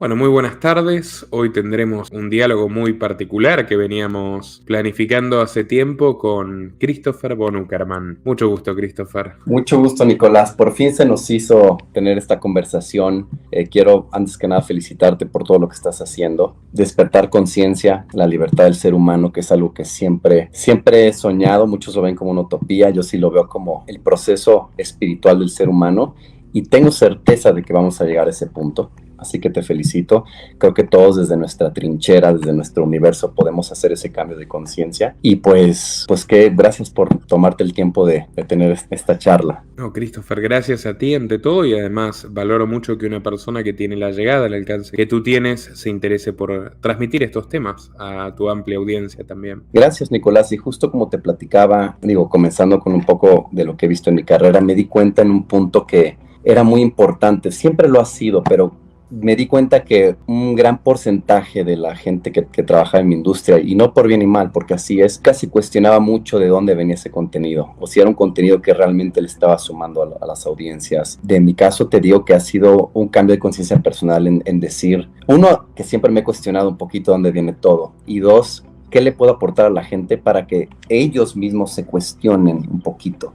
Bueno, muy buenas tardes. Hoy tendremos un diálogo muy particular que veníamos planificando hace tiempo con Christopher von Uckermann. Mucho gusto, Christopher. Mucho gusto, Nicolás. Por fin se nos hizo tener esta conversación. Quiero, antes que nada, felicitarte por todo lo que estás haciendo. Despertar conciencia, la libertad del ser humano, que es algo que siempre he soñado. Muchos lo ven como una utopía. Yo sí lo veo como el proceso espiritual del ser humano y tengo certeza de que vamos a llegar a ese punto. Así que te felicito. Creo que todos desde nuestra trinchera, desde nuestro universo, podemos hacer ese cambio de conciencia. Y pues que gracias por tomarte el tiempo de tener esta charla. No, Christopher, gracias a ti ante todo, y además valoro mucho que una persona que tiene la llegada, el alcance que tú tienes, se interese por transmitir estos temas a tu amplia audiencia también. Gracias, Nicolás. Y justo como te platicaba, comenzando con un poco de lo que he visto en mi carrera, me di cuenta en un punto que era muy importante. Siempre lo ha sido, pero me di cuenta que un gran porcentaje de la gente que trabaja en mi industria, y no por bien y mal, porque así es, casi cuestionaba mucho de dónde venía ese contenido, o si era un contenido que realmente le estaba sumando a las audiencias. De mi caso te digo que ha sido un cambio de conciencia personal en decir, uno, que siempre me he cuestionado un poquito dónde viene todo, y dos, qué le puedo aportar a la gente para que ellos mismos se cuestionen un poquito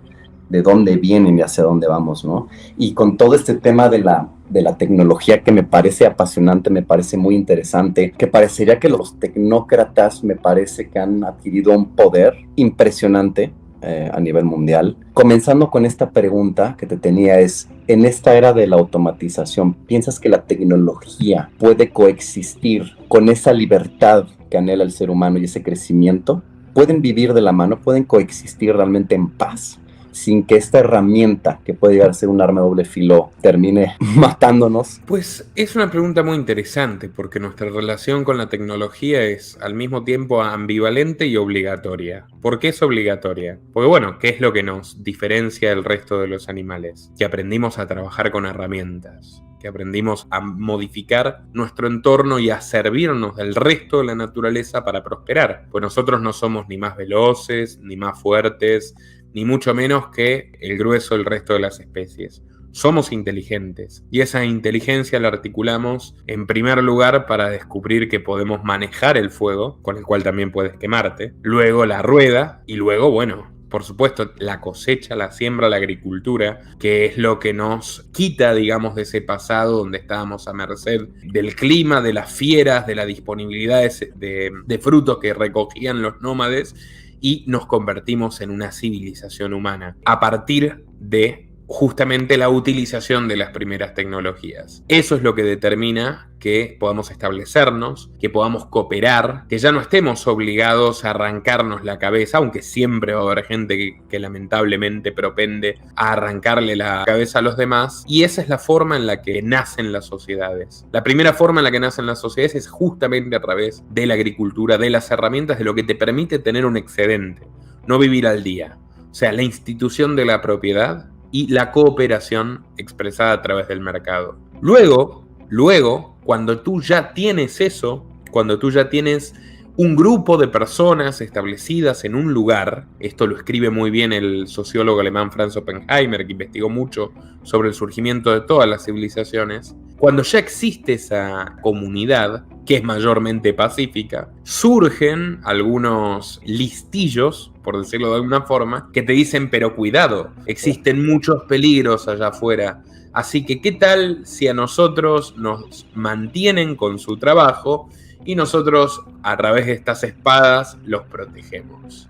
de dónde vienen y hacia dónde vamos, ¿no? Y con todo este tema de la tecnología que me parece apasionante, me parece muy interesante, que parecería que los tecnócratas me parece que han adquirido un poder impresionante a nivel mundial. Comenzando con esta pregunta que te tenía es, en esta era de la automatización, ¿piensas que la tecnología puede coexistir con esa libertad que anhela el ser humano y ese crecimiento? ¿Pueden vivir de la mano? ¿Pueden coexistir realmente en paz, sin que esta herramienta, que puede llegar a ser un arma de doble filo, termine matándonos? Pues es una pregunta muy interesante, porque nuestra relación con la tecnología es al mismo tiempo ambivalente y obligatoria. ¿Por qué es obligatoria? Porque bueno, ¿qué es lo que nos diferencia del resto de los animales? Que aprendimos a trabajar con herramientas, que aprendimos a modificar nuestro entorno y a servirnos del resto de la naturaleza para prosperar. Pues nosotros no somos ni más veloces, ni más fuertes, ni mucho menos que el grueso del resto de las especies. Somos inteligentes, y esa inteligencia la articulamos en primer lugar para descubrir que podemos manejar el fuego, con el cual también puedes quemarte, luego la rueda, y luego, bueno, por supuesto, la cosecha, la siembra, la agricultura, que es lo que nos quita, digamos, de ese pasado donde estábamos a merced del clima, de las fieras, de la disponibilidad de frutos que recogían los nómades, y nos convertimos en una civilización humana a partir de justamente la utilización de las primeras tecnologías. Eso es lo que determina que podamos establecernos, que podamos cooperar, que ya no estemos obligados a arrancarnos la cabeza, aunque siempre va a haber gente que lamentablemente propende a arrancarle la cabeza a los demás, y esa es la forma en la que nacen las sociedades. La primera forma en la que nacen las sociedades es justamente a través de la agricultura, de las herramientas, de lo que te permite tener un excedente, no vivir al día. O sea, la institución de la propiedad y la cooperación expresada a través del mercado. Luego, cuando tú ya tienes eso, cuando tú ya tienes un grupo de personas establecidas en un lugar, esto lo escribe muy bien el sociólogo alemán Franz Oppenheimer, que investigó mucho sobre el surgimiento de todas las civilizaciones, cuando ya existe esa comunidad, que es mayormente pacífica, surgen algunos listillos, por decirlo de alguna forma, que te dicen, pero cuidado, existen muchos peligros allá afuera, así que ¿qué tal si a nosotros nos mantienen con su trabajo y nosotros a través de estas espadas los protegemos?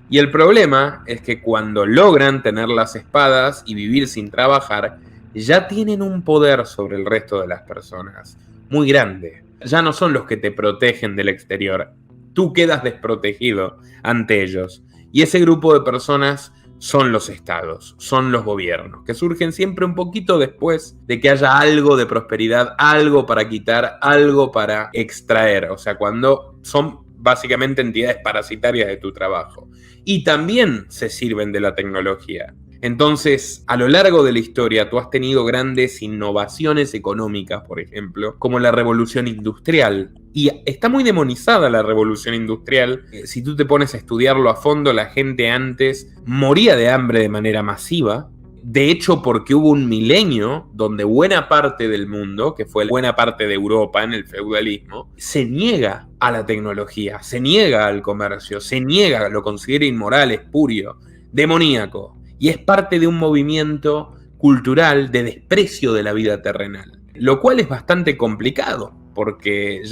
Y el problema es que cuando logran tener las espadas y vivir sin trabajar, ya tienen un poder sobre el resto de las personas muy grande. Ya no son los que te protegen del exterior. Tú quedas desprotegido ante ellos. Y ese grupo de personas son los estados, son los gobiernos, que surgen siempre un poquito después de que haya algo de prosperidad, algo para quitar, algo para extraer. O sea, cuando son básicamente entidades parasitarias de tu trabajo. Y también se sirven de la tecnología. Entonces, a lo largo de la historia, tú has tenido grandes innovaciones económicas, por ejemplo, como la revolución industrial. Y está muy demonizada la revolución industrial. Si tú te pones a estudiarlo a fondo, la gente antes moría de hambre de manera masiva. de hecho, porque hubo un milenio donde buena parte del mundo, que fue buena parte de Europa en el feudalismo, se niega a la tecnología, se niega al comercio, se niega, lo considera inmoral, espurio, demoníaco, y es parte de un movimiento cultural de desprecio de la vida terrenal, lo cual es bastante complicado, porque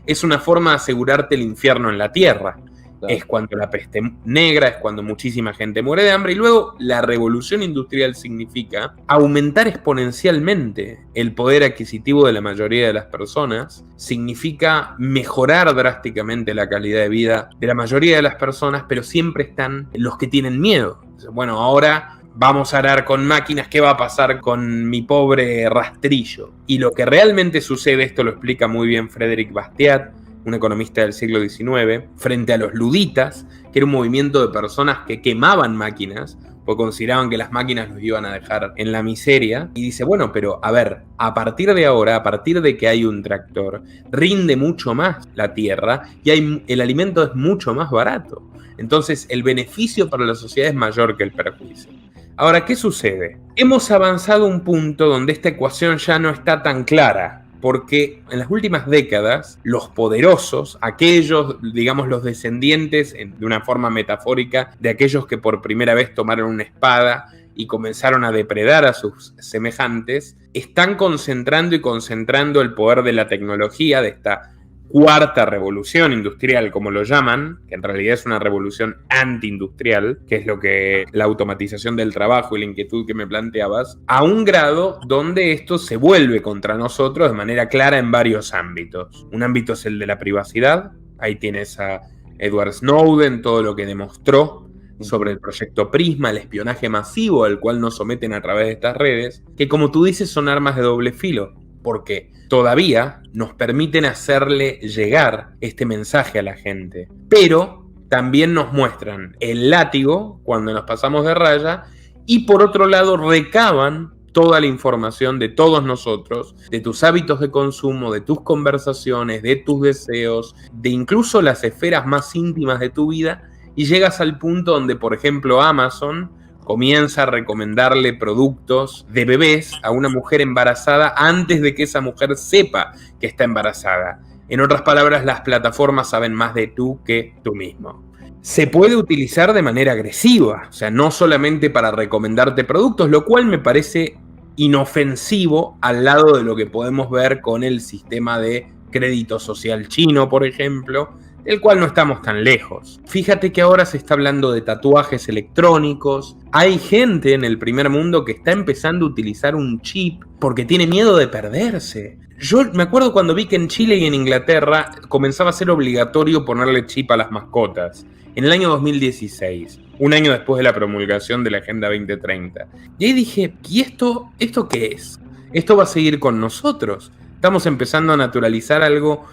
es una forma de asegurarte el infierno en la tierra. Claro. Es cuando la peste negra, es cuando muchísima gente muere de hambre, y luego la revolución industrial significa aumentar exponencialmente el poder adquisitivo de la mayoría de las personas, significa mejorar drásticamente la calidad de vida de la mayoría de las personas, pero siempre están los que tienen miedo. Bueno, ahora vamos a arar con máquinas, ¿qué va a pasar con mi pobre rastrillo? Y lo que realmente sucede, esto lo explica muy bien Frédéric Bastiat, un economista del siglo XIX, frente a los luditas, que era un movimiento de personas que quemaban máquinas, porque consideraban que las máquinas los iban a dejar en la miseria, y dice, bueno, pero a ver, a partir de ahora, a partir de que hay un tractor, rinde mucho más la tierra y el alimento es mucho más barato. Entonces, el beneficio para la sociedad es mayor que el perjuicio. Ahora, ¿qué sucede? Hemos avanzado a un punto donde esta ecuación ya no está tan clara, porque en las últimas décadas los poderosos, aquellos, digamos los descendientes, de una forma metafórica, de aquellos que por primera vez tomaron una espada y comenzaron a depredar a sus semejantes, están concentrando el poder de la tecnología, de esta cuarta revolución industrial, como lo llaman, que en realidad es una revolución antiindustrial, que es lo que la automatización del trabajo y la inquietud que me planteabas, a un grado donde esto se vuelve contra nosotros de manera clara en varios ámbitos. Un ámbito es el de la privacidad, ahí tienes a Edward Snowden, todo lo que demostró sobre el proyecto Prisma, el espionaje masivo al cual nos someten a través de estas redes, que como tú dices son armas de doble filo, porque todavía nos permiten hacerle llegar este mensaje a la gente, pero también nos muestran el látigo cuando nos pasamos de raya y por otro lado recaban toda la información de todos nosotros, de tus hábitos de consumo, de tus conversaciones, de tus deseos, de incluso las esferas más íntimas de tu vida, y llegas al punto donde, por ejemplo, Amazon comienza a recomendarle productos de bebés a una mujer embarazada antes de que esa mujer sepa que está embarazada. En otras palabras, las plataformas saben más de tú que tú mismo. Se puede utilizar de manera agresiva, o sea, no solamente para recomendarte productos, lo cual me parece inofensivo al lado de lo que podemos ver con el sistema de crédito social chino, por ejemplo, del cual no estamos tan lejos. Fíjate que ahora se está hablando de tatuajes electrónicos. Hay gente en el primer mundo que está empezando a utilizar un chip porque tiene miedo de perderse. Yo me acuerdo cuando vi que en Chile y en Inglaterra comenzaba a ser obligatorio ponerle chip a las mascotas. En el año 2016, un año después de la promulgación de la Agenda 2030. Y ahí dije, ¿y esto qué es? ¿Esto va a seguir con nosotros? Estamos empezando a naturalizar algo.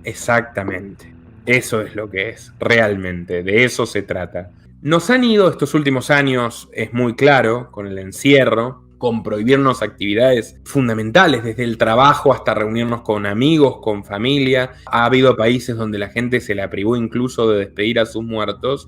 Exactamente. Eso es lo que es, realmente, de eso se trata. Nos han ido estos últimos años, es muy claro, con el encierro, con prohibirnos actividades fundamentales, desde el trabajo hasta reunirnos con amigos, con familia. Ha habido países donde la gente se la privó incluso de despedir a sus muertos.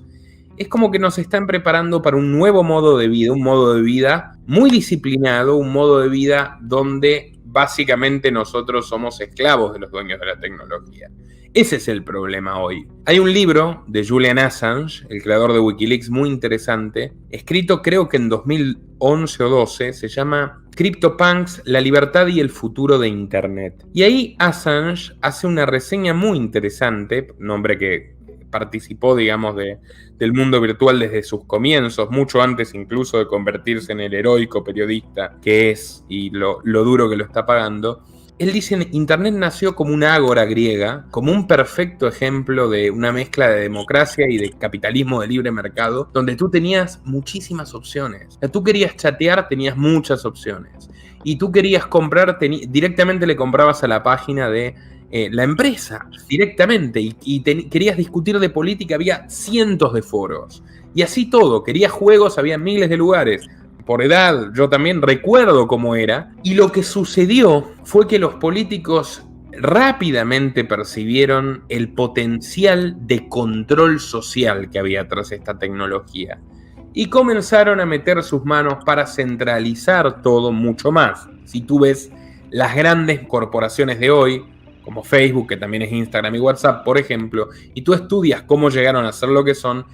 Es como que nos están preparando para un nuevo modo de vida, un modo de vida muy disciplinado, un modo de vida donde básicamente nosotros somos esclavos de los dueños de la tecnología. Ese es el problema hoy. Hay un libro de Julian Assange, el creador de Wikileaks, muy interesante, escrito creo que en 2011 o 12, se llama CryptoPunks, la libertad y el futuro de Internet. Y ahí Assange hace una reseña muy interesante, un hombre que participó, digamos, del mundo virtual desde sus comienzos, mucho antes incluso de convertirse en el heroico periodista que es y lo duro que lo está pagando. Él dice, Internet nació como una ágora griega, como un perfecto ejemplo de una mezcla de democracia y de capitalismo de libre mercado, donde tú tenías muchísimas opciones. O sea, tú querías chatear, tenías muchas opciones. Y tú querías comprar, directamente le comprabas a la página de la empresa, directamente. Y querías discutir de política, había cientos de foros. Y así todo, querías juegos, había miles de lugares. Por edad, yo también recuerdo cómo era, y lo que sucedió fue que los políticos rápidamente percibieron el potencial de control social que había tras esta tecnología. y comenzaron a meter sus manos para centralizar todo mucho más. Si tú ves las grandes corporaciones de hoy, como Facebook, que también es Instagram y WhatsApp, por ejemplo, y tú estudias cómo llegaron a ser lo que son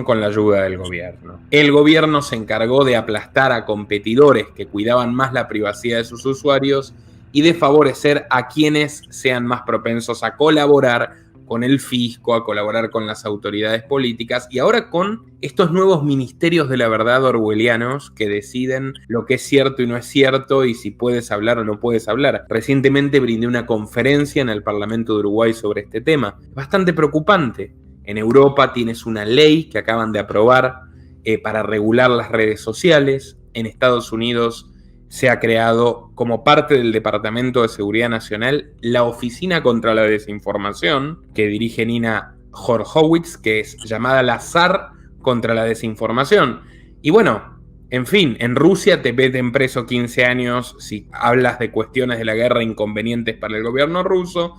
con la ayuda del gobierno. El gobierno se encargó de aplastar a competidores que cuidaban más la privacidad de sus usuarios y de favorecer a quienes sean más propensos a colaborar con el fisco, a colaborar con las autoridades políticas y ahora con estos nuevos ministerios de la verdad orwellianos que deciden lo que es cierto y no es cierto y si puedes hablar o no puedes hablar. Recientemente brindé una conferencia en el Parlamento de Uruguay sobre este tema. Bastante preocupante. En Europa tienes una ley que acaban de aprobar para regular las redes sociales. En Estados Unidos se ha creado, como parte del Departamento de Seguridad Nacional, la Oficina contra la Desinformación, que dirige Nina Horowitz, que es llamada la SAR contra la Desinformación. Y bueno, en fin, en Rusia te meten preso 15 años si hablas de cuestiones de la guerra inconvenientes para el gobierno ruso.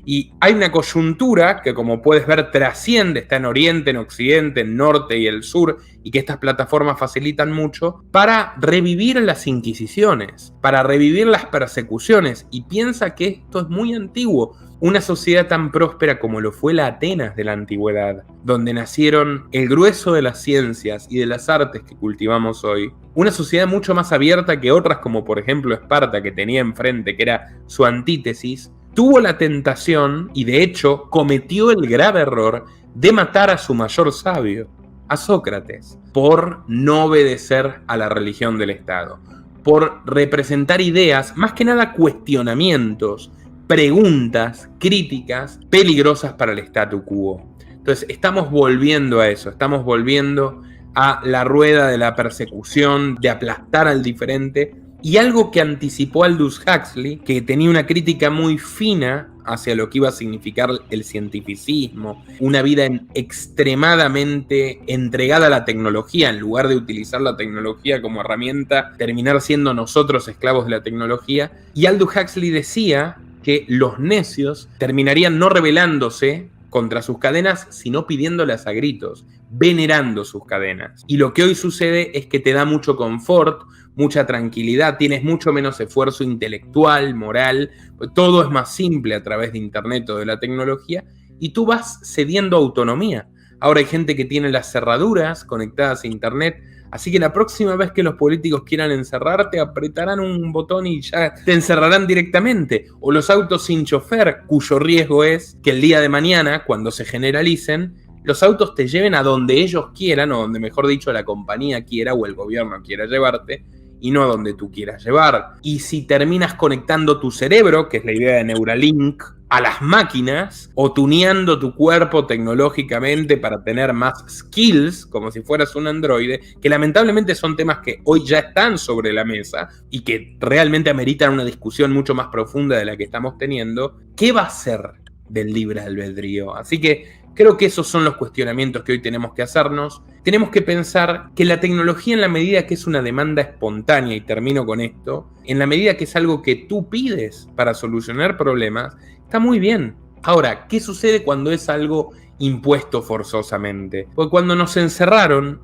Y hay una coyuntura que, como puedes ver, trasciende, está en Oriente, en Occidente, en Norte y el Sur, y que estas plataformas facilitan mucho para revivir las inquisiciones, para revivir las persecuciones. Y piensa que esto es muy antiguo. Una sociedad tan próspera como lo fue la Atenas de la antigüedad, donde nacieron el grueso de las ciencias y de las artes que cultivamos hoy. Una sociedad mucho más abierta que otras, como por ejemplo Esparta, que tenía enfrente, que era su antítesis, tuvo la tentación y de hecho cometió el grave error de matar a su mayor sabio, a Sócrates, por no obedecer a la religión del Estado, por representar ideas, más que nada cuestionamientos, preguntas, críticas peligrosas para el statu quo. Entonces estamos volviendo a eso, estamos volviendo a la rueda de la persecución, de aplastar al diferente. Y algo que anticipó Aldous Huxley, que tenía una crítica muy fina hacia lo que iba a significar el cientificismo, una vida extremadamente entregada a la tecnología, en lugar de utilizar la tecnología como herramienta, terminar siendo nosotros esclavos de la tecnología. Y Aldous Huxley decía que los necios terminarían no rebelándose contra sus cadenas, sino pidiéndolas a gritos, venerando sus cadenas. Y lo que hoy sucede es que te da mucho confort, mucha tranquilidad, tienes mucho menos esfuerzo intelectual, moral, todo es más simple a través de internet o de la tecnología, y tú vas cediendo autonomía. Ahora hay gente que tiene las cerraduras conectadas a internet, así que la próxima vez que los políticos quieran encerrarte, apretarán un botón y ya te encerrarán directamente. O los autos sin chofer, cuyo riesgo es que el día de mañana, cuando se generalicen, los autos te lleven a donde ellos quieran, o donde, mejor dicho, la compañía quiera o el gobierno quiera llevarte, y no a donde tú quieras llevar. Y si terminas conectando tu cerebro, que es la idea de Neuralink, a las máquinas, o tuneando tu cuerpo tecnológicamente para tener más skills, como si fueras un androide, que lamentablemente son temas que hoy ya están sobre la mesa y que realmente ameritan una discusión mucho más profunda de la que estamos teniendo, ¿qué va a ser del libre albedrío? Así que creo que esos son los cuestionamientos que hoy tenemos que hacernos. Tenemos que pensar que la tecnología, en la medida que es una demanda espontánea, y termino con esto, en la medida que es algo que tú pides para solucionar problemas, está muy bien. Ahora, ¿qué sucede cuando es algo impuesto forzosamente? Porque cuando nos encerraron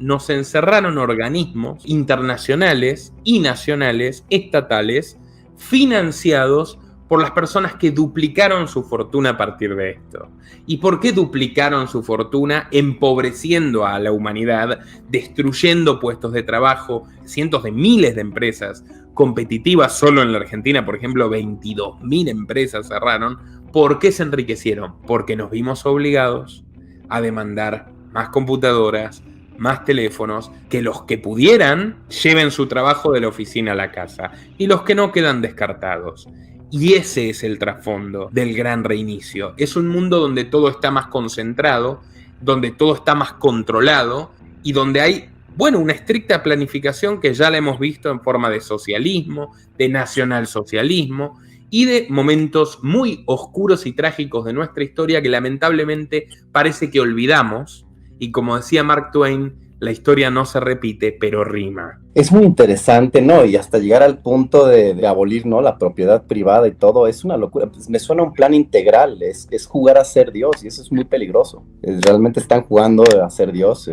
organismos internacionales y nacionales, estatales, financiados por las personas que duplicaron su fortuna a partir de esto. ¿Y por qué duplicaron su fortuna? Empobreciendo a la humanidad, destruyendo puestos de trabajo, cientos de miles de empresas competitivas. Solo en la Argentina, por ejemplo, 22.000 empresas cerraron. ¿Por qué se enriquecieron? Porque nos vimos obligados a demandar más computadoras, más teléfonos, que los que pudieran lleven su trabajo de la oficina a la casa y los que no quedan descartados. Y ese es el trasfondo del gran reinicio. Es un mundo donde todo está más concentrado, donde todo está más controlado y donde hay, bueno, una estricta planificación que ya la hemos visto en forma de socialismo, de nacionalsocialismo y de momentos muy oscuros y trágicos de nuestra historia que lamentablemente parece que olvidamos. Y como decía Mark Twain, la historia no se repite, pero rima. Es muy interesante, ¿no? Y hasta llegar al punto de abolir, ¿no? La propiedad privada y todo, es una locura. Pues me suena un plan integral, es jugar a ser Dios y eso es muy peligroso. Realmente están jugando a ser Dios,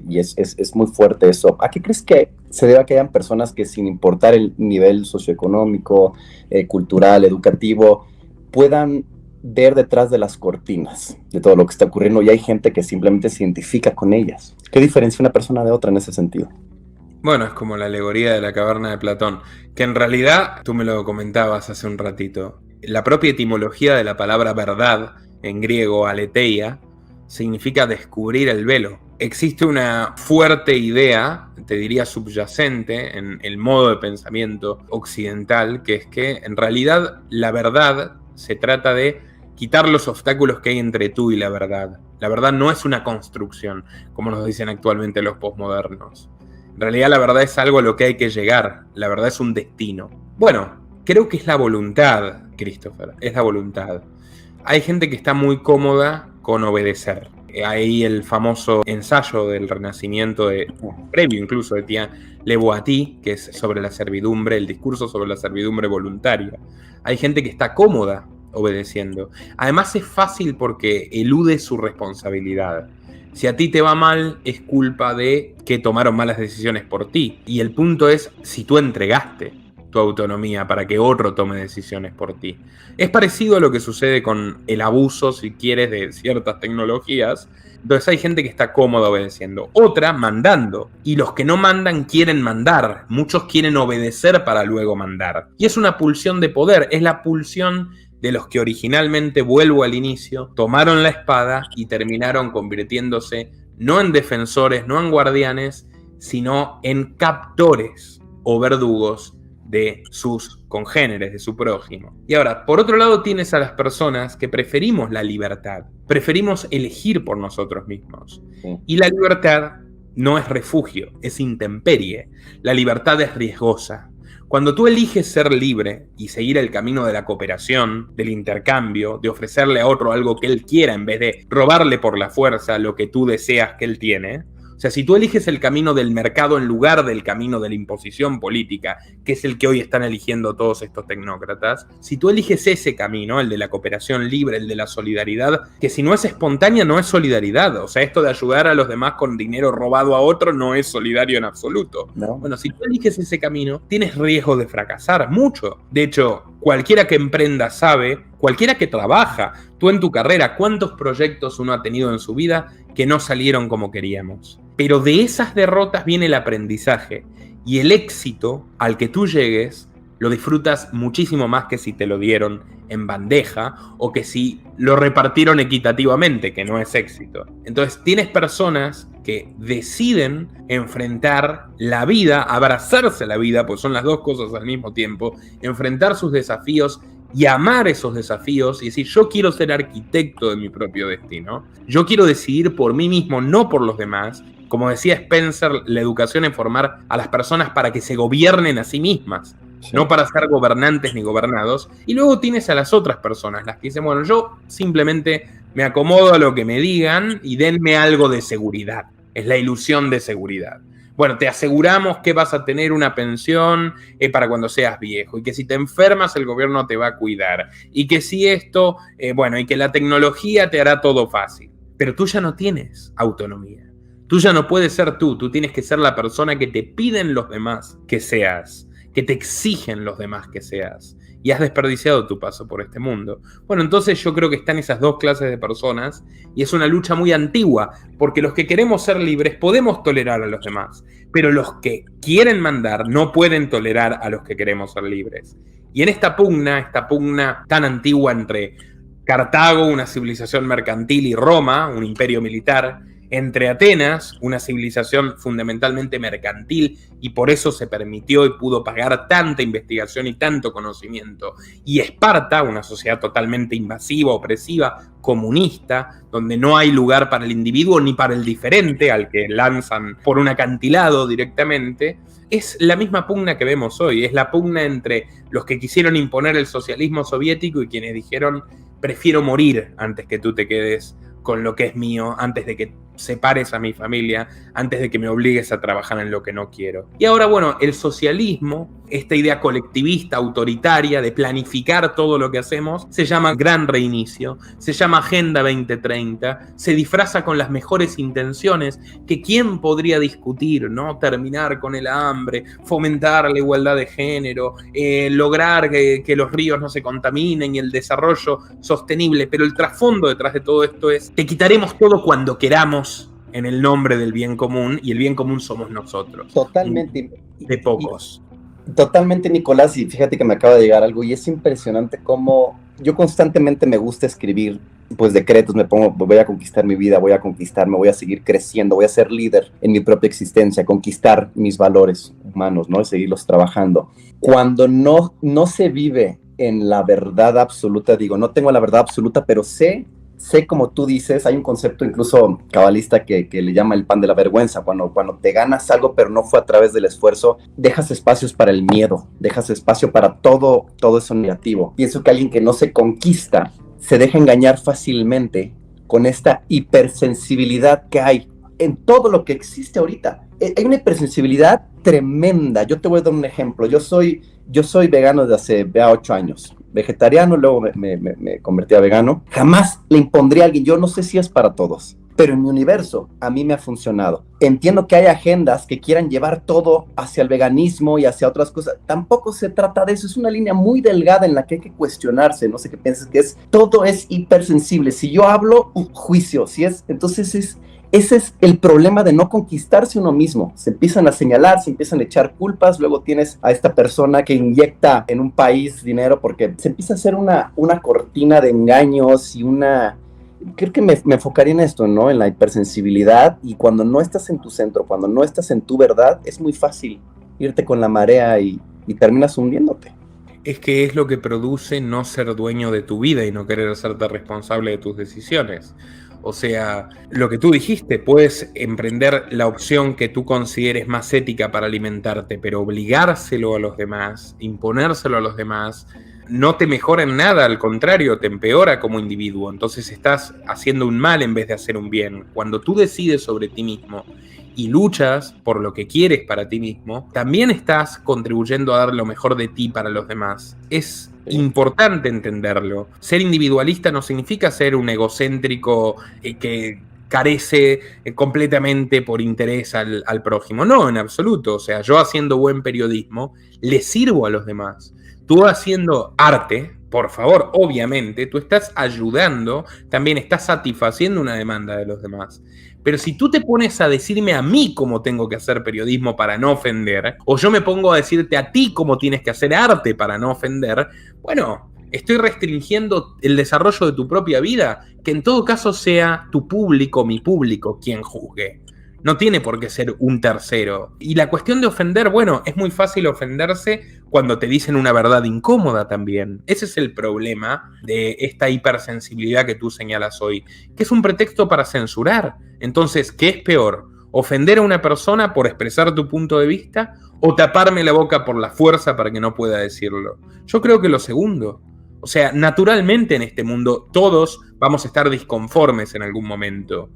y es muy fuerte eso. ¿A qué crees que se debe a que hayan personas que, sin importar el nivel socioeconómico, cultural, educativo, puedan ver detrás de las cortinas de todo lo que está ocurriendo y hay gente que simplemente se identifica con ellas? ¿Qué diferencia una persona de otra en ese sentido? Bueno, es como la alegoría de la caverna de Platón, que en realidad, tú me lo comentabas hace un ratito, la propia etimología de la palabra verdad, en griego aletheia, significa descubrir el velo. Existe una fuerte idea, te diría subyacente, en el modo de pensamiento occidental, que es que en realidad la verdad se trata de quitar los obstáculos que hay entre tú y la verdad. La verdad no es una construcción, como nos dicen actualmente los posmodernos. En realidad la verdad es algo a lo que hay que llegar, la verdad es un destino. Bueno, creo que es la voluntad, Christopher, es la voluntad. Hay gente que está muy cómoda con obedecer. Hay el famoso ensayo del Renacimiento, previo incluso de Tía Le Boétie, que es sobre la servidumbre, el discurso sobre la servidumbre voluntaria. Hay gente que está cómoda obedeciendo. Además es fácil porque elude su responsabilidad. Si a ti te va mal, es culpa de que tomaron malas decisiones por ti. Y el punto es si tú entregaste tu autonomía para que otro tome decisiones por ti. Es parecido a lo que sucede con el abuso, si quieres, de ciertas tecnologías. Entonces hay gente que está cómoda obedeciendo, otra mandando. Y los que no mandan quieren mandar. Muchos quieren obedecer para luego mandar. Y es una pulsión de poder, es la pulsión de los que originalmente, vuelvo al inicio, tomaron la espada y terminaron convirtiéndose no en defensores, no en guardianes, sino en captores o verdugos de sus congéneres, de su prójimo. Y ahora, por otro lado, tienes a las personas que preferimos la libertad, preferimos elegir por nosotros mismos. Sí. Y la libertad no es refugio, es intemperie. La libertad es riesgosa. Cuando tú eliges ser libre y seguir el camino de la cooperación, del intercambio, de ofrecerle a otro algo que él quiera en vez de robarle por la fuerza lo que tú deseas que él tiene, o sea, si tú eliges el camino del mercado en lugar del camino de la imposición política, que es el que hoy están eligiendo todos estos tecnócratas, si tú eliges ese camino, el de la cooperación libre, el de la solidaridad, que si no es espontánea no es solidaridad, o sea, esto de ayudar a los demás con dinero robado a otro no es solidario en absoluto. No. Bueno, si tú eliges ese camino, tienes riesgo de fracasar mucho. De hecho, cualquiera que emprenda sabe, cualquiera que trabaja, tú en tu carrera, cuántos proyectos uno ha tenido en su vida que no salieron como queríamos. Pero de esas derrotas viene el aprendizaje y el éxito al que tú llegues lo disfrutas muchísimo más que si te lo dieron en bandeja o que si lo repartieron equitativamente, que no es éxito. Entonces tienes personas que deciden enfrentar la vida, abrazarse la vida, pues son las dos cosas al mismo tiempo, enfrentar sus desafíos y amar esos desafíos y decir, yo quiero ser arquitecto de mi propio destino, yo quiero decidir por mí mismo, no por los demás. Como decía Spencer, la educación es formar a las personas para que se gobiernen a sí mismas, sí, no para ser gobernantes ni gobernados. Y luego tienes a las otras personas, las que dicen, bueno, yo simplemente me acomodo a lo que me digan y denme algo de seguridad. Es la ilusión de seguridad. Bueno, te aseguramos que vas a tener una pensión para cuando seas viejo y que si te enfermas el gobierno te va a cuidar y que si esto, y que la tecnología te hará todo fácil. Pero tú ya no tienes autonomía. Tú ya no puedes ser tú tienes que ser la persona que te piden los demás que seas, que te exigen los demás que seas. Y has desperdiciado tu paso por este mundo. Bueno, entonces yo creo que están esas dos clases de personas y es una lucha muy antigua, porque los que queremos ser libres podemos tolerar a los demás, pero los que quieren mandar no pueden tolerar a los que queremos ser libres. Y en esta pugna tan antigua entre Cartago, una civilización mercantil, y Roma, un imperio militar, entre Atenas, una civilización fundamentalmente mercantil y por eso se permitió y pudo pagar tanta investigación y tanto conocimiento, y Esparta, una sociedad totalmente invasiva, opresiva, comunista, donde no hay lugar para el individuo ni para el diferente, al que lanzan por un acantilado directamente. Es la misma pugna que vemos hoy, es la pugna entre los que quisieron imponer el socialismo soviético y quienes dijeron prefiero morir antes que tú te quedes con lo que es mío, antes de que separes a mi familia antes de que me obligues a trabajar en lo que no quiero. Y ahora, bueno, el socialismo, esta idea colectivista, autoritaria, de planificar todo lo que hacemos, se llama Gran Reinicio, se llama Agenda 2030, se disfraza con las mejores intenciones, que quién podría discutir, ¿no? Terminar con el hambre, fomentar la igualdad de género, lograr que los ríos no se contaminen y el desarrollo sostenible, pero el trasfondo detrás de todo esto es: te quitaremos todo cuando queramos en el nombre del bien común, y el bien común somos nosotros. Totalmente. De pocos. Totalmente, Nicolás, y fíjate que me acaba de llegar algo, y es impresionante cómo yo constantemente me gusta escribir pues decretos, me pongo, voy a conquistar mi vida, voy a conquistarme, voy a seguir creciendo, voy a ser líder en mi propia existencia, conquistar mis valores humanos, ¿no? Y seguirlos trabajando. Cuando no se vive en la verdad absoluta, digo, no tengo la verdad absoluta, pero sé como tú dices, hay un concepto incluso cabalista que le llama el pan de la vergüenza, cuando te ganas algo pero no fue a través del esfuerzo, dejas espacios para el miedo, dejas espacio para todo eso negativo. Pienso que alguien que no se conquista se deja engañar fácilmente con esta hipersensibilidad que hay en todo lo que existe ahorita. Hay una hipersensibilidad tremenda. Yo te voy a dar un ejemplo. Yo soy vegano desde hace 8 años. Vegetariano, luego me convertí a vegano. Jamás le impondría a alguien. Yo no sé si es para todos, pero en mi universo a mí me ha funcionado. Entiendo que hay agendas que quieran llevar todo hacia el veganismo y hacia otras cosas. Tampoco se trata de eso. Es una línea muy delgada en la que hay que cuestionarse. No sé qué piensas, que todo es hipersensible. Si yo hablo, juicio. Entonces ese es el problema de no conquistarse uno mismo. Se empiezan a señalar, se empiezan a echar culpas, luego tienes a esta persona que inyecta en un país dinero porque se empieza a hacer una cortina de engaños y creo que me enfocaría en esto, ¿no? En la hipersensibilidad, y cuando no estás en tu centro, cuando no estás en tu verdad, es muy fácil irte con la marea y terminas hundiéndote. Es que es lo que produce no ser dueño de tu vida y no querer hacerte responsable de tus decisiones. O sea, lo que tú dijiste, puedes emprender la opción que tú consideres más ética para alimentarte, pero obligárselo a los demás, imponérselo a los demás, no te mejora en nada, al contrario, te empeora como individuo. Entonces estás haciendo un mal en vez de hacer un bien. Cuando tú decides sobre ti mismo y luchas por lo que quieres para ti mismo, también estás contribuyendo a dar lo mejor de ti para los demás. Es importante entenderlo. Ser individualista no significa ser un egocéntrico que carece completamente por interés al prójimo. No, en absoluto. O sea, yo haciendo buen periodismo le sirvo a los demás. Tú haciendo arte, por favor, obviamente, tú estás ayudando, también estás satisfaciendo una demanda de los demás. Pero si tú te pones a decirme a mí cómo tengo que hacer periodismo para no ofender, o yo me pongo a decirte a ti cómo tienes que hacer arte para no ofender, bueno, estoy restringiendo el desarrollo de tu propia vida, que en todo caso sea tu público, mi público, quien juzgue. No tiene por qué ser un tercero. Y la cuestión de ofender, bueno, es muy fácil ofenderse cuando te dicen una verdad incómoda también. Ese es el problema de esta hipersensibilidad que tú señalas hoy, que es un pretexto para censurar. Entonces, ¿qué es peor? ¿Ofender a una persona por expresar tu punto de vista o taparme la boca por la fuerza para que no pueda decirlo? Yo creo que lo segundo. O sea, naturalmente en este mundo todos vamos a estar disconformes en algún momento.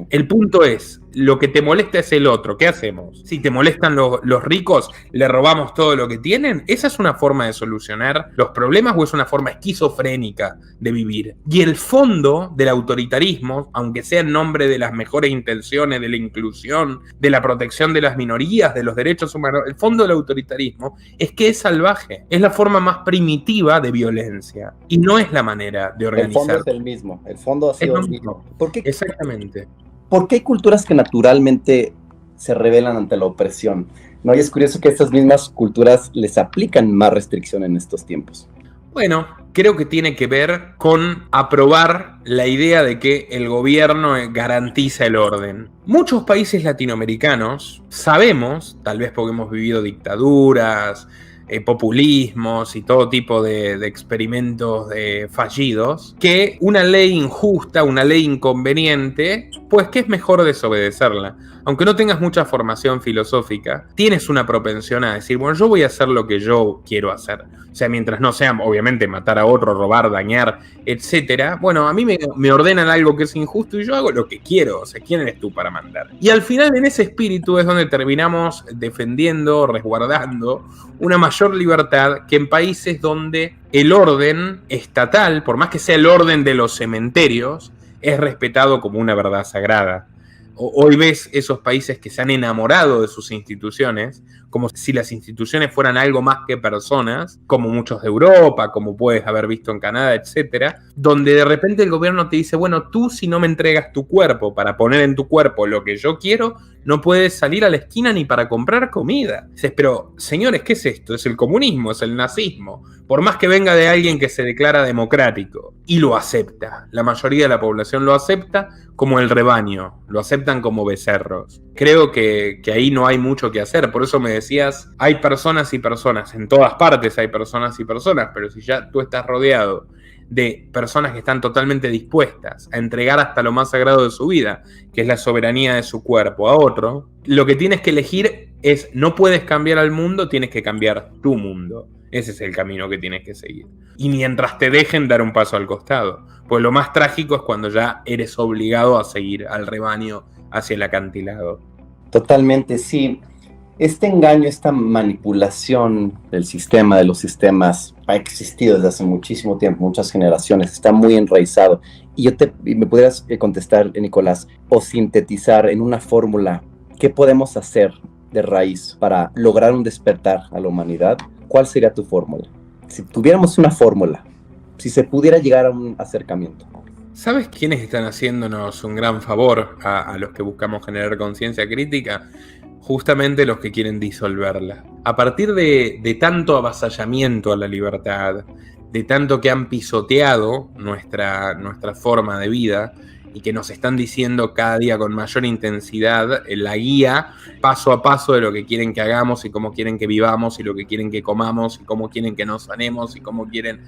El punto es, lo que te molesta es el otro. ¿Qué hacemos? Si te molestan los ricos, ¿le robamos todo lo que tienen? ¿Esa es una forma de solucionar los problemas o es una forma esquizofrénica de vivir? Y el fondo del autoritarismo, aunque sea en nombre de las mejores intenciones, de la inclusión, de la protección de las minorías, de los derechos humanos, el fondo del autoritarismo es que es salvaje. Es la forma más primitiva de violencia y no es la manera de organizar. El fondo es el mismo. El fondo ha sido el mismo. ¿Por qué? Exactamente. ¿Por qué hay culturas que naturalmente se rebelan ante la opresión? ¿No? Y es curioso que estas mismas culturas les aplican más restricción en estos tiempos. Bueno, creo que tiene que ver con aprobar la idea de que el gobierno garantiza el orden. Muchos países latinoamericanos sabemos, tal vez porque hemos vivido dictaduras, populismos y todo tipo de experimentos fallidos, que una ley injusta, una ley inconveniente, pues que es mejor desobedecerla. aunque no tengas mucha formación filosófica, tienes una propensión a decir, bueno, yo voy a hacer lo que yo quiero hacer. O sea, mientras no sea, obviamente, matar a otro, robar, dañar, etcétera. Bueno, a mí me ordenan algo que es injusto y yo hago lo que quiero. O sea, ¿quién eres tú para mandar? Y al final, en ese espíritu es donde terminamos defendiendo, resguardando una mayor libertad que en países donde el orden estatal, por más que sea el orden de los cementerios, es respetado como una verdad sagrada. Hoy ves esos países que se han enamorado de sus instituciones, como si las instituciones fueran algo más que personas, como muchos de Europa, como puedes haber visto en Canadá, etcétera, donde de repente el gobierno te dice, bueno, tú si no me entregas tu cuerpo para poner en tu cuerpo lo que yo quiero, no puedes salir a la esquina ni para comprar comida. Dices, pero señores, ¿qué es esto? Es el comunismo, es el nazismo. Por más que venga de alguien que se declara democrático y lo acepta, la mayoría de la población lo acepta como el rebaño, lo aceptan como becerros. Creo que ahí no hay mucho que hacer, por eso me decías, hay personas y personas, en todas partes hay personas y personas, pero si ya tú estás rodeado de personas que están totalmente dispuestas a entregar hasta lo más sagrado de su vida, que es la soberanía de su cuerpo, a otro, lo que tienes que elegir es, no puedes cambiar al mundo, tienes que cambiar tu mundo. Ese es el camino que tienes que seguir. Y mientras te dejen dar un paso al costado. Pues lo más trágico es cuando ya eres obligado a seguir al rebaño hacia el acantilado. Totalmente, sí. Este engaño, esta manipulación del sistema, de los sistemas, ha existido desde hace muchísimo tiempo, muchas generaciones, está muy enraizado. Y me pudieras contestar, Nicolás, o sintetizar en una fórmula, ¿qué podemos hacer de raíz para lograr un despertar a la humanidad? ¿Cuál sería tu fórmula? Si tuviéramos una fórmula, si se pudiera llegar a un acercamiento. ¿Sabes quiénes están haciéndonos un gran favor a los que buscamos generar conciencia crítica? Justamente los que quieren disolverla. A partir de tanto avasallamiento a la libertad, de tanto que han pisoteado nuestra forma de vida y que nos están diciendo cada día con mayor intensidad la guía paso a paso de lo que quieren que hagamos y cómo quieren que vivamos y lo que quieren que comamos y cómo quieren que nos sanemos y cómo quieren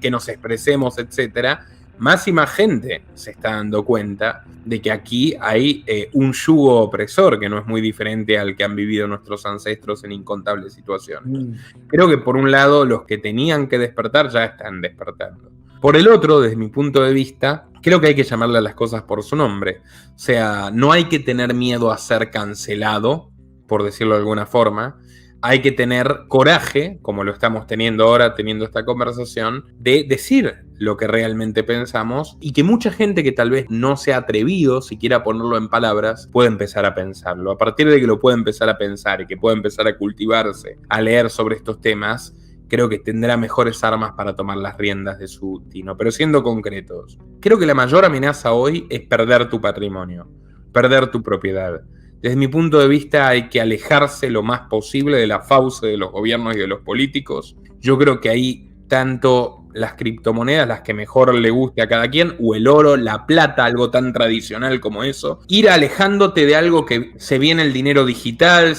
que nos expresemos, etcétera. Más y más gente se está dando cuenta de que aquí hay un yugo opresor que no es muy diferente al que han vivido nuestros ancestros en incontables situaciones. Creo que por un lado los que tenían que despertar ya están despertando. Por el otro, desde mi punto de vista, creo que hay que llamarle a las cosas por su nombre. O sea, no hay que tener miedo a ser cancelado, por decirlo de alguna forma. Hay que tener coraje, como lo estamos teniendo ahora, teniendo esta conversación, de decir lo que realmente pensamos y que mucha gente que tal vez no se ha atrevido siquiera a ponerlo en palabras, puede empezar a pensarlo. A partir de que lo puede empezar a pensar y que puede empezar a cultivarse, a leer sobre estos temas, creo que tendrá mejores armas para tomar las riendas de su destino. Pero siendo concretos, creo que la mayor amenaza hoy es perder tu patrimonio, perder tu propiedad. Desde mi punto de vista hay que alejarse lo más posible de la fauce de los gobiernos y de los políticos. Yo creo que ahí tanto las criptomonedas, las que mejor le guste a cada quien, o el oro, la plata, algo tan tradicional como eso, ir alejándote de algo que se viene el dinero digital,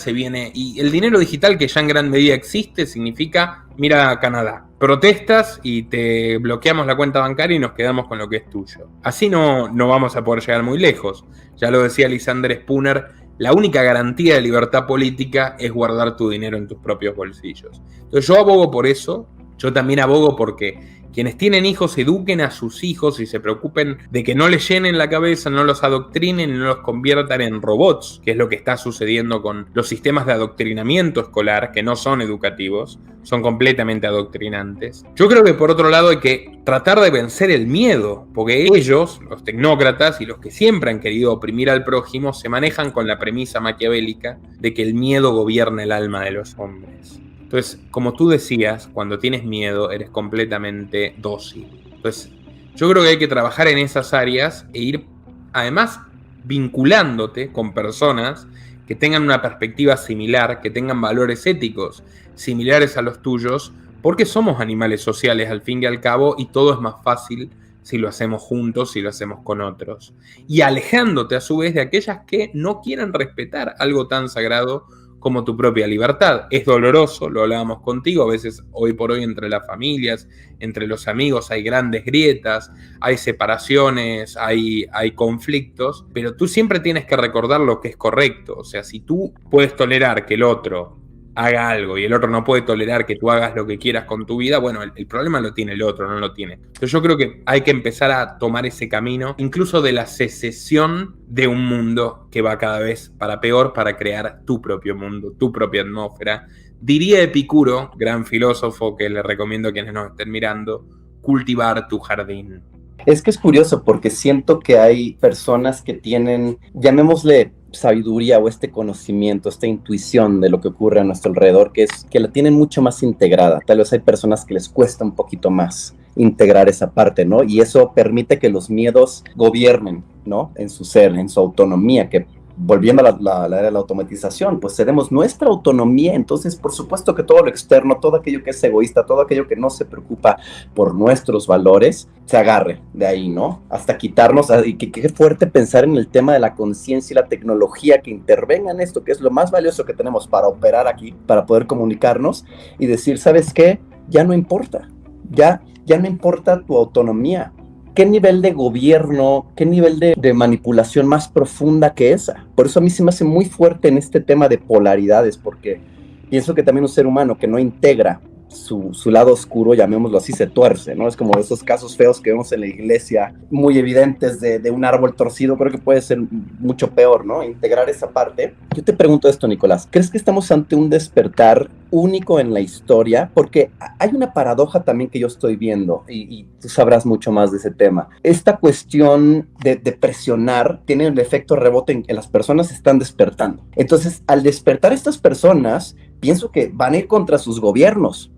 y el dinero digital que ya en gran medida existe significa, mira a Canadá, protestas y te bloqueamos la cuenta bancaria y nos quedamos con lo que es tuyo. Así no vamos a poder llegar muy lejos. Ya lo decía Lysander Spooner, la única garantía de libertad política es guardar tu dinero en tus propios bolsillos. Entonces yo abogo por eso. Yo también abogo porque quienes tienen hijos eduquen a sus hijos y se preocupen de que no les llenen la cabeza, no los adoctrinen y no los conviertan en robots, que es lo que está sucediendo con los sistemas de adoctrinamiento escolar, que no son educativos, son completamente adoctrinantes. Yo creo que por otro lado hay que tratar de vencer el miedo, porque ellos, los tecnócratas y los que siempre han querido oprimir al prójimo, se manejan con la premisa maquiavélica de que el miedo gobierna el alma de los hombres. Entonces, como tú decías, cuando tienes miedo eres completamente dócil. Entonces, yo creo que hay que trabajar en esas áreas e ir, además, vinculándote con personas que tengan una perspectiva similar, que tengan valores éticos similares a los tuyos, porque somos animales sociales al fin y al cabo y todo es más fácil si lo hacemos juntos, si lo hacemos con otros. Y alejándote a su vez de aquellas que no quieran respetar algo tan sagrado como tu propia libertad. Es doloroso, lo hablábamos contigo, a veces hoy por hoy entre las familias, entre los amigos hay grandes grietas, hay separaciones, hay conflictos, pero tú siempre tienes que recordar lo que es correcto. O sea, si tú puedes tolerar que el otro haga algo y el otro no puede tolerar que tú hagas lo que quieras con tu vida, bueno, el problema lo tiene el otro, no lo tiene. Entonces yo creo que hay que empezar a tomar ese camino, incluso de la secesión de un mundo que va cada vez para peor, para crear tu propio mundo, tu propia atmósfera. Diría Epicuro, gran filósofo que le recomiendo a quienes nos estén mirando, cultivar tu jardín. Es que es curioso porque siento que hay personas que tienen, llamémosle sabiduría o este conocimiento, esta intuición de lo que ocurre a nuestro alrededor, que la tienen mucho más integrada. Tal vez hay personas que les cuesta un poquito más integrar esa parte, ¿no? Y eso permite que los miedos gobiernen, ¿no? En su ser, en su autonomía, que volviendo a la era de la automatización, pues cedemos nuestra autonomía, entonces por supuesto que todo lo externo, todo aquello que es egoísta, todo aquello que no se preocupa por nuestros valores, se agarre de ahí, ¿no? Hasta quitarnos, y qué fuerte pensar en el tema de la conciencia y la tecnología que intervenga en esto, que es lo más valioso que tenemos para operar aquí, para poder comunicarnos y decir, ¿sabes qué? Ya no importa, ya no importa tu autonomía. ¿Qué nivel de gobierno, qué nivel de manipulación más profunda que esa? Por eso a mí se me hace muy fuerte en este tema de polaridades, porque pienso que también un ser humano que no integra su lado oscuro, llamémoslo así, se tuerce, ¿no? Es como esos casos feos que vemos en la iglesia, muy evidentes de un árbol torcido, creo que puede ser mucho peor, ¿no? Integrar esa parte. Yo te pregunto esto, Nicolás, ¿crees que estamos ante un despertar único en la historia? Porque hay una paradoja también que yo estoy viendo, y tú sabrás mucho más de ese tema. Esta cuestión de presionar tiene el efecto rebote en que las personas están despertando. Entonces, al despertar estas personas, pienso que van a ir contra sus gobiernos.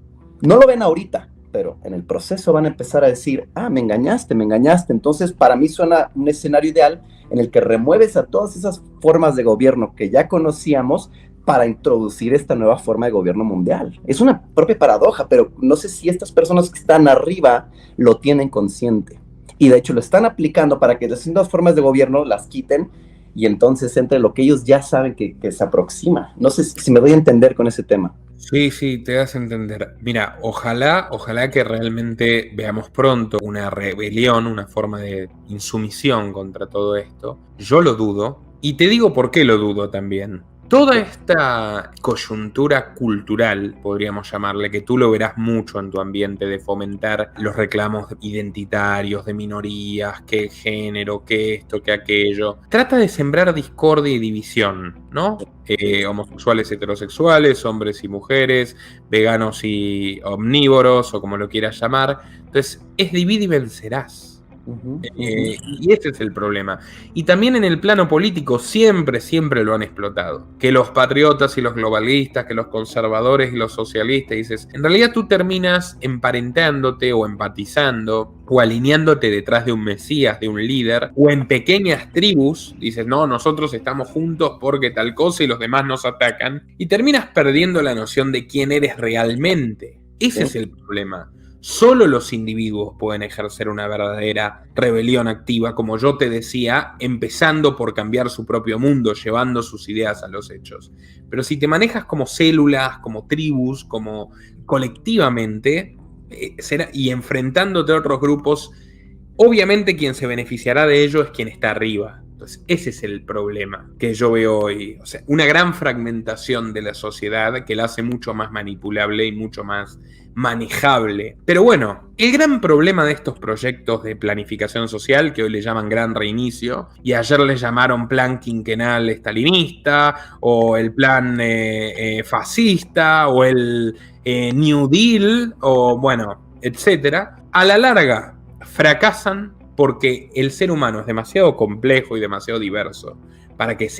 No lo ven ahorita, pero en el proceso van a empezar a decir, me engañaste. Entonces, para mí suena un escenario ideal en el que remueves a todas esas formas de gobierno que ya conocíamos para introducir esta nueva forma de gobierno mundial. Es una propia paradoja, pero no sé si estas personas que están arriba lo tienen consciente. Y de hecho lo están aplicando para que las distintas formas de gobierno las quiten y entonces entre lo que ellos ya saben que se aproxima. No sé si me doy a entender con ese tema. Sí, te das a entender. Mira, ojalá que realmente veamos pronto una rebelión, una forma de insumisión contra todo esto. Yo lo dudo, y te digo por qué lo dudo también. Toda esta coyuntura cultural, podríamos llamarle, que tú lo verás mucho en tu ambiente de fomentar los reclamos identitarios de minorías, que género, que esto, que aquello, trata de sembrar discordia y división, ¿no? Homosexuales, heterosexuales, hombres y mujeres, veganos y omnívoros, o como lo quieras llamar. Entonces, es divide y vencerás. Y ese es el problema. Y también en el plano político siempre lo han explotado. Que los patriotas y los globalistas, que los conservadores y los socialistas, dices, en realidad tú terminas emparentándote o empatizando o alineándote detrás de un mesías, de un líder, o en pequeñas tribus, dices, no, nosotros estamos juntos porque tal cosa y los demás nos atacan, y terminas perdiendo la noción de quién eres realmente. Ese es el problema. Solo los individuos pueden ejercer una verdadera rebelión activa, como yo te decía, empezando por cambiar su propio mundo, llevando sus ideas a los hechos. Pero si te manejas como células, como tribus, como colectivamente, y enfrentándote a otros grupos, obviamente quien se beneficiará de ello es quien está arriba. Entonces, ese es el problema que yo veo hoy. O sea, una gran fragmentación de la sociedad que la hace mucho más manipulable y mucho más manejable. Pero bueno, el gran problema de estos proyectos de planificación social, que hoy le llaman Gran Reinicio, y ayer le llamaron Plan Quinquenal Stalinista, o el Plan Fascista, o el New Deal, o bueno, etcétera, a la larga fracasan porque el ser humano es demasiado complejo y demasiado diverso para que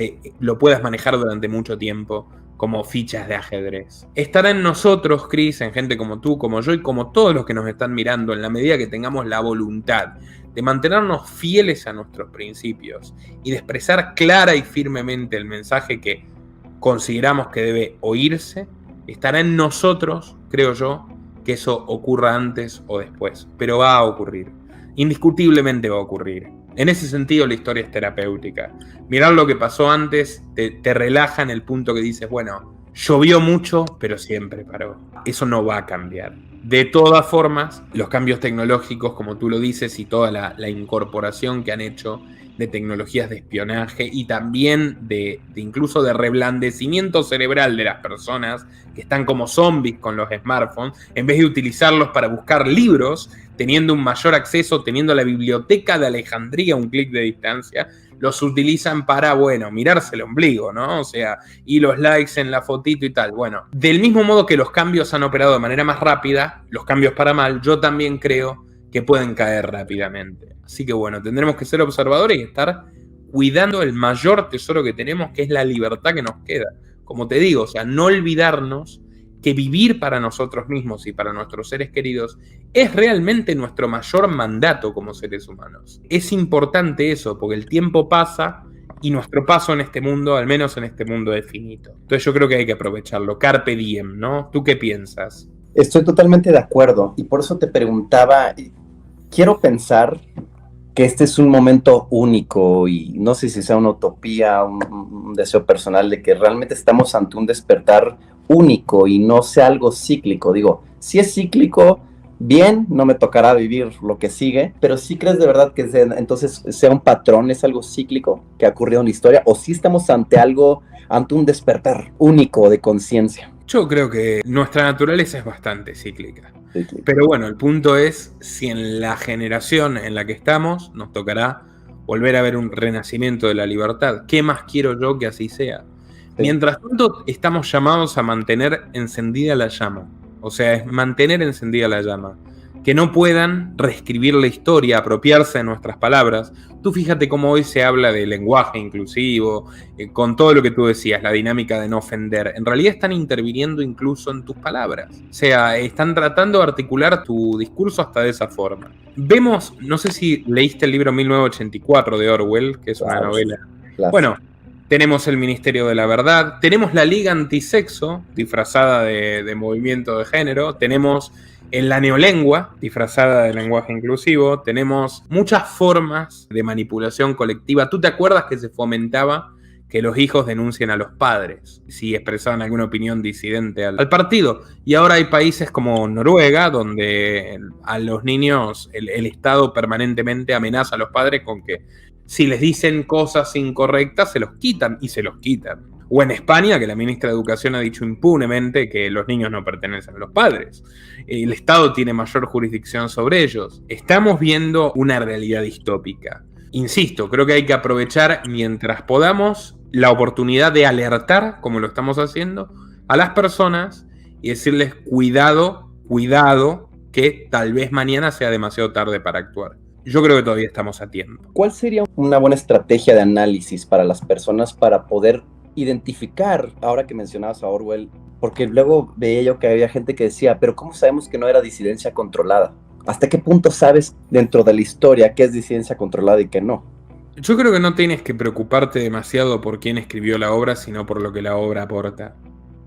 lo puedas manejar durante mucho tiempo como fichas de ajedrez. Estará en nosotros, Cris, en gente como tú, como yo y como todos los que nos están mirando, en la medida que tengamos la voluntad de mantenernos fieles a nuestros principios y de expresar clara y firmemente el mensaje que consideramos que debe oírse, estará en nosotros, creo yo, que eso ocurra antes o después, pero va a ocurrir. Indiscutiblemente va a ocurrir. En ese sentido la historia es terapéutica. Mirar lo que pasó antes te relaja en el punto que dices, bueno, Llovió mucho, pero siempre paró. Eso no va a cambiar. De todas formas, los cambios tecnológicos, como tú lo dices, y toda la incorporación que han hecho de tecnologías de espionaje y también de incluso de reblandecimiento cerebral de las personas que están como zombies con los smartphones, en vez de utilizarlos para buscar libros, teniendo un mayor acceso, teniendo la biblioteca de Alejandría a un clic de distancia, los utilizan para, bueno, mirarse el ombligo, ¿no? O sea, y los likes en la fotito y tal. Bueno, del mismo modo que los cambios han operado de manera más rápida, los cambios para mal, yo también creo que pueden caer rápidamente. Así que bueno, tendremos que ser observadores y estar cuidando el mayor tesoro que tenemos, que es la libertad que nos queda. Como te digo, o sea, no olvidarnos que vivir para nosotros mismos y para nuestros seres queridos es realmente nuestro mayor mandato como seres humanos. Es importante eso, porque el tiempo pasa y nuestro paso en este mundo, al menos en este mundo, es finito. Entonces yo creo que hay que aprovecharlo. Carpe diem, ¿no? ¿Tú qué piensas? Estoy totalmente de acuerdo y por eso te preguntaba, quiero pensar que este es un momento único y no sé si sea una utopía, un deseo personal de que realmente estamos ante un despertar único y no sea algo cíclico. Digo, si es cíclico, bien, no me tocará vivir lo que sigue, pero ¿sí crees de verdad que entonces sea un patrón, es algo cíclico que ha ocurrido en la historia o sí estamos ante algo, ante un despertar único de conciencia? Yo creo que nuestra naturaleza es bastante cíclica. Pero bueno, el punto es si en la generación en la que estamos nos tocará volver a ver un renacimiento de la libertad. ¿Qué más quiero yo que así sea? Sí. Mientras tanto, estamos llamados a mantener encendida la llama. O sea, es mantener encendida la llama. Que no puedan reescribir la historia, apropiarse de nuestras palabras. Tú fíjate cómo hoy se habla de lenguaje inclusivo, con todo lo que tú decías, la dinámica de no ofender. En realidad están interviniendo incluso en tus palabras. O sea, están tratando de articular tu discurso hasta de esa forma. Vemos, no sé si leíste el libro 1984 de Orwell, que es una novela. Claro. Bueno, tenemos el Ministerio de la Verdad, tenemos la Liga Antisexo, disfrazada de movimiento de género, tenemos la neolengua, disfrazada de lenguaje inclusivo, tenemos muchas formas de manipulación colectiva. ¿Tú te acuerdas que se fomentaba que los hijos denuncien a los padres si expresaban alguna opinión disidente al partido? Y ahora hay países como Noruega, donde a los niños el Estado permanentemente amenaza a los padres con que si les dicen cosas incorrectas se los quitan y se los quitan. O en España, que la ministra de Educación ha dicho impunemente que los niños no pertenecen a los padres. El Estado tiene mayor jurisdicción sobre ellos. Estamos viendo una realidad distópica. Insisto, creo que hay que aprovechar mientras podamos la oportunidad de alertar, como lo estamos haciendo, a las personas y decirles cuidado, cuidado, que tal vez mañana sea demasiado tarde para actuar. Yo creo que todavía estamos a tiempo. ¿Cuál sería una buena estrategia de análisis para las personas para poder identificar, ahora que mencionabas a Orwell, porque luego veía yo que había gente que decía, pero ¿cómo sabemos que no era disidencia controlada? ¿Hasta qué punto sabes dentro de la historia qué es disidencia controlada y qué no? Yo creo que no tienes que preocuparte demasiado por quién escribió la obra, sino por lo que la obra aporta.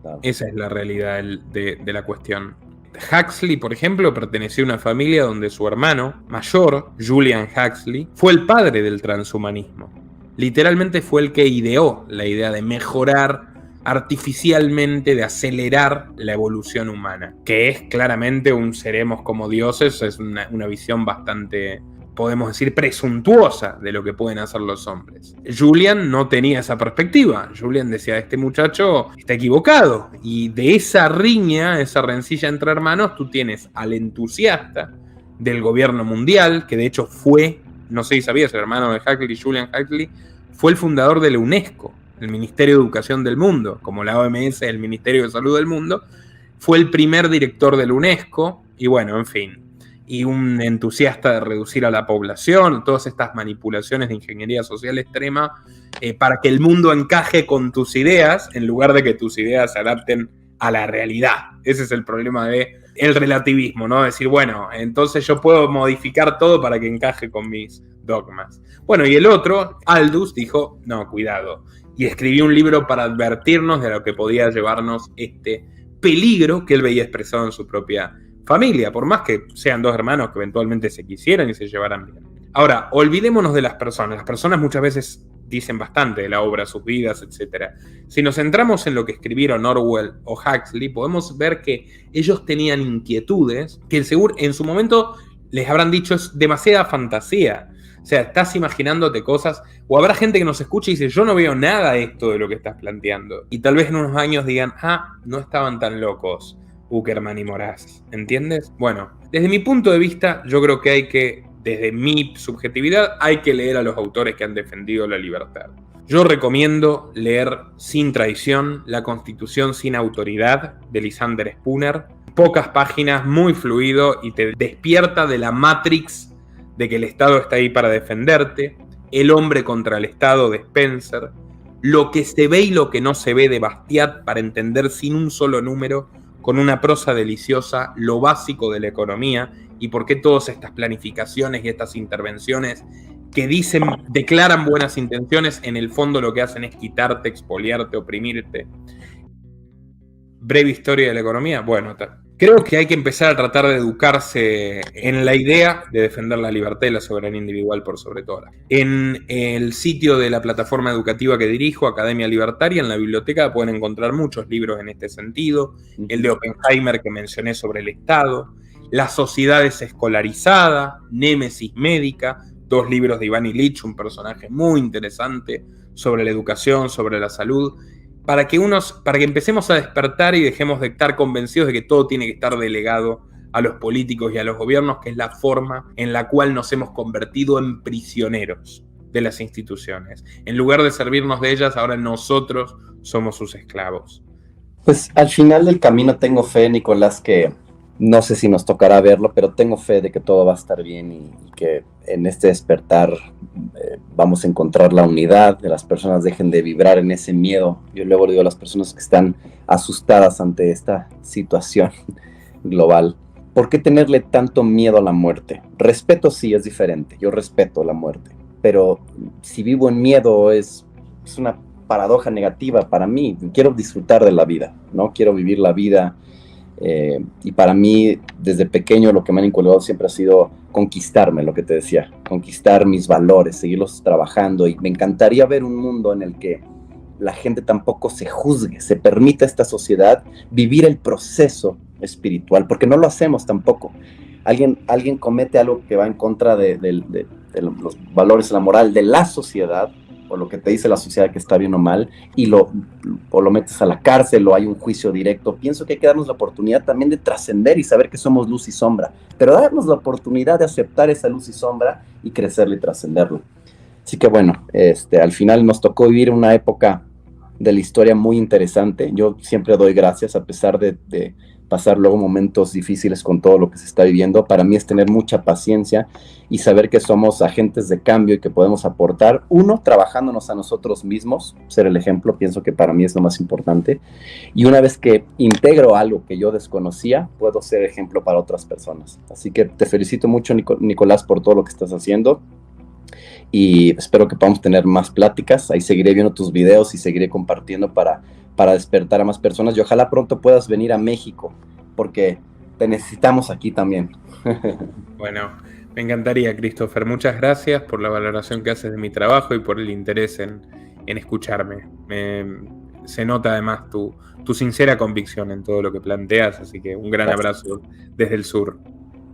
Claro. Esa es la realidad de la cuestión. Huxley, por ejemplo, perteneció a una familia donde su hermano mayor, Julian Huxley, fue el padre del transhumanismo. Literalmente fue el que ideó la idea de mejorar artificialmente, de acelerar la evolución humana, que es claramente un seremos como dioses, es una visión bastante, podemos decir, presuntuosa de lo que pueden hacer los hombres. Julian no tenía esa perspectiva. Julian decía, este muchacho está equivocado. Y de esa riña, esa rencilla entre hermanos, tú tienes al entusiasta del gobierno mundial, que de hecho fue, no sé si sabías, el hermano de Huxley, Julian Huxley, fue el fundador de la UNESCO, el Ministerio de Educación del Mundo, como la OMS, el Ministerio de Salud del Mundo, fue el primer director de la UNESCO, y bueno, en fin, y un entusiasta de reducir a la población, todas estas manipulaciones de ingeniería social extrema, para que el mundo encaje con tus ideas, en lugar de que tus ideas se adapten a la realidad. Ese es el problema del relativismo, ¿no? Decir, bueno, entonces yo puedo modificar todo para que encaje con mis dogmas. Bueno, y el otro, Aldous, dijo, no, cuidado. Y escribió un libro para advertirnos de lo que podía llevarnos este peligro que él veía expresado en su propia familia, por más que sean dos hermanos que eventualmente se quisieran y se llevaran bien. Ahora, olvidémonos de las personas. Las personas muchas veces dicen bastante de la obra, sus vidas, etc. Si nos centramos en lo que escribieron Orwell o Huxley, podemos ver que ellos tenían inquietudes que seguro en su momento les habrán dicho es demasiada fantasía. O sea, estás imaginándote cosas, o habrá gente que nos escuche y dice, yo no veo nada de esto de lo que estás planteando. Y tal vez en unos años digan, no estaban tan locos Uckerman y Moraz, ¿entiendes? Bueno, desde mi punto de vista, yo creo que desde mi subjetividad, hay que leer a los autores que han defendido la libertad. Yo recomiendo leer Sin traición, La Constitución sin autoridad, de Lysander Spooner. Pocas páginas, muy fluido, y te despierta de la Matrix de que el Estado está ahí para defenderte. El hombre contra el Estado, de Spencer. Lo que se ve y lo que no se ve, de Bastiat, para entender sin un solo número, con una prosa deliciosa, lo básico de la economía y por qué todas estas planificaciones y estas intervenciones que declaran buenas intenciones, en el fondo lo que hacen es quitarte, expoliarte, oprimirte. Breve historia de la economía. Bueno, creo que hay que empezar a tratar de educarse en la idea de defender la libertad y la soberanía individual por sobre todo. En el sitio de la plataforma educativa que dirijo, Academia Libertaria, en la biblioteca pueden encontrar muchos libros en este sentido. El de Oppenheimer que mencioné sobre el Estado, La sociedad desescolarizada, Némesis médica, 2 libros de Iván Illich, un personaje muy interesante sobre la educación, sobre la salud, para que empecemos a despertar y dejemos de estar convencidos de que todo tiene que estar delegado a los políticos y a los gobiernos, que es la forma en la cual nos hemos convertido en prisioneros de las instituciones. En lugar de servirnos de ellas, ahora nosotros somos sus esclavos. Pues al final del camino tengo fe, Nicolás, que no sé si nos tocará verlo, pero tengo fe de que todo va a estar bien y que en este despertar vamos a encontrar la unidad, de las personas dejen de vibrar en ese miedo. Yo luego digo a las personas que están asustadas ante esta situación global, ¿por qué tenerle tanto miedo a la muerte? Respeto sí, es diferente, yo respeto la muerte, pero si vivo en miedo es una paradoja negativa para mí. Quiero disfrutar de la vida, ¿no? Quiero vivir la vida. Y para mí, desde pequeño, lo que me han inculcado siempre ha sido conquistarme, lo que te decía, conquistar mis valores, seguirlos trabajando, y me encantaría ver un mundo en el que la gente tampoco se juzgue, se permita a esta sociedad vivir el proceso espiritual, porque no lo hacemos tampoco. Alguien comete algo que va en contra de los valores, la moral de la sociedad, o lo que te dice la sociedad que está bien o mal, y lo metes a la cárcel, o hay un juicio directo. Pienso que hay que darnos la oportunidad también de trascender y saber que somos luz y sombra, pero darnos la oportunidad de aceptar esa luz y sombra y crecerla y trascenderlo. Así que bueno, al final nos tocó vivir una época de la historia muy interesante. Yo siempre doy gracias, a pesar de pasar luego momentos difíciles con todo lo que se está viviendo. Para mí es tener mucha paciencia y saber que somos agentes de cambio y que podemos aportar, trabajándonos a nosotros mismos, ser el ejemplo. Pienso que para mí es lo más importante, y una vez que integro algo que yo desconocía, puedo ser ejemplo para otras personas. Así que te felicito mucho, Nicolás, por todo lo que estás haciendo, y espero que podamos tener más pláticas. Ahí seguiré viendo tus videos y seguiré compartiendo para despertar a más personas, y ojalá pronto puedas venir a México, porque te necesitamos aquí también. Bueno, me encantaría, Christopher. Muchas gracias por la valoración que haces de mi trabajo y por el interés en escucharme. Se nota además tu sincera convicción en todo lo que planteas, así que un gran abrazo desde el sur.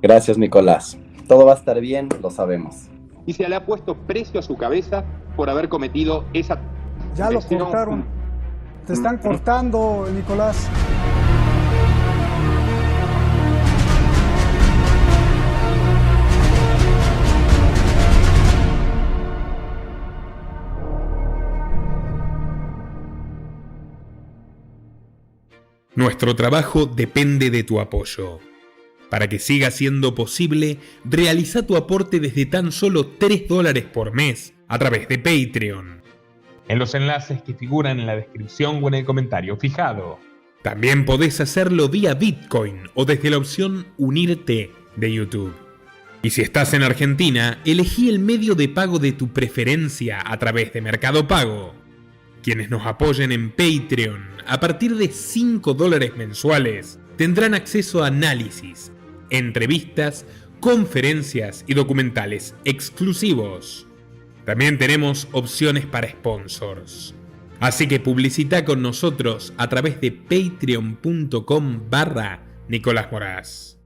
Gracias, Nicolás. Todo va a estar bien, lo sabemos. Y se le ha puesto precio a su cabeza por haber cometido esa... Ya lo cortaron. Te están cortando, Nicolás. Nuestro trabajo depende de tu apoyo. Para que siga siendo posible, realiza tu aporte desde tan solo $3 por mes a través de Patreon, en los enlaces que figuran en la descripción o en el comentario fijado. También podés hacerlo vía Bitcoin o desde la opción Unirte de YouTube. Y si estás en Argentina, elegí el medio de pago de tu preferencia a través de Mercado Pago. Quienes nos apoyen en Patreon a partir de $5 mensuales tendrán acceso a análisis, entrevistas, conferencias y documentales exclusivos. También tenemos opciones para sponsors. Así que publicita con nosotros a través de patreon.com/Nicolás Moraz.